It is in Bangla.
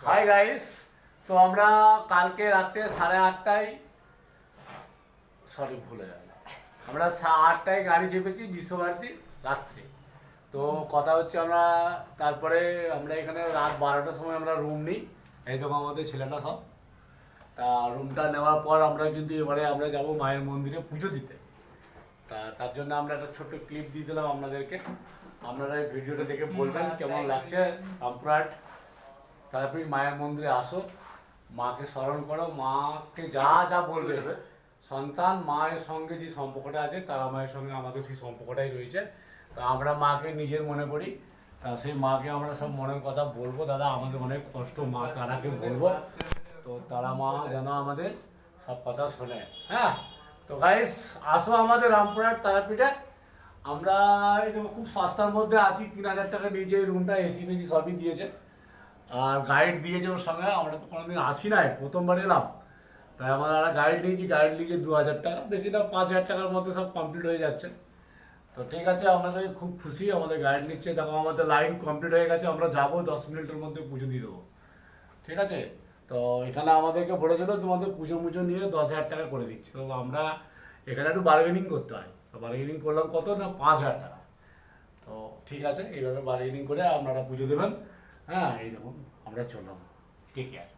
হাই গাইস, তো আমরা কালকে রাতে 8:30টায় ভুলে গেল, আমরা 8টায় গাড়ি চেপেছি বিশ্বভারতী রাত্রে। তো কথা হচ্ছে তারপরে আমরা এখানে রাত 12টার সময় আমরা রুম নিই। এই দেখো আমাদের ছেলেটা সব। তা রুমটা নেওয়ার পর আমরা কিন্তু এবারে আমরা যাব মায়ের মন্দিরে পুজো দিতে। তার জন্য আমরা একটা ছোট্ট ক্লিপ দিয়ে দিলাম আপনাদেরকে। আপনারা এই ভিডিওটা দেখে বলবেন কেমন লাগছে। রামপুরহাট তারাপীঠ মায়ের মন্দিরে আসো, মাকে স্মরণ করো, মাকে যা যা বলবে সন্তান মায়ের সঙ্গে যে সম্পর্কটা আছে তারা মায়ের সঙ্গে আমাদের সেই সম্পর্কটাই রয়েছে। তা আমরা মাকে নিজের মনে করি, তা সেই মাকে আমরা সব মনের কথা বলবো। দাদা আমাদের অনেক কষ্ট, মা তারাকে বলবো, তো তারা মা যেন আমাদের সব কথা শোনে। হ্যাঁ, তো গাইস আসো আমাদের রামপুরহাট তারাপীঠে। আমরা এই খুব সস্তার মধ্যে আছি, 3000 টাকা নিয়েছে এই রুমটা, এসি মেসি সবই দিয়েছে, আর গাইড দিয়েছে ওর সঙ্গে। আমরা তো কোনোদিন আসি নাই, প্রথমবার এলাম, তাই আমরা একটা গাইড নিয়েছি। গাইড নিয়েছে 2000 টাকা, বেশি না 5000 টাকার মধ্যে সব কমপ্লিট হয়ে যাচ্ছে। তো ঠিক আছে, আমরা খুব খুশি, আমাদের গাইড নিচ্ছে। দেখো আমাদের লাইন কমপ্লিট হয়ে গেছে, আমরা যাবো 10 মিনিটের মধ্যে পুজো দিয়ে দেবো। ঠিক আছে, তো এখানে আমাদেরকে বলেছিল তোমাদের পুজো মুজো নিয়ে 10,000 টাকা করে দিচ্ছে। তো আমরা এখানে একটু বার্গেনিং করতে হয়, তো বার্গেনিং করলাম কত না 5,000 টাকা। তো ঠিক আছে, এইভাবে বার্গেনিং করে আপনারা পুজো দেবেন। হ্যাঁ, এই দেখুন আমরা চললাম, টেক কেয়ার।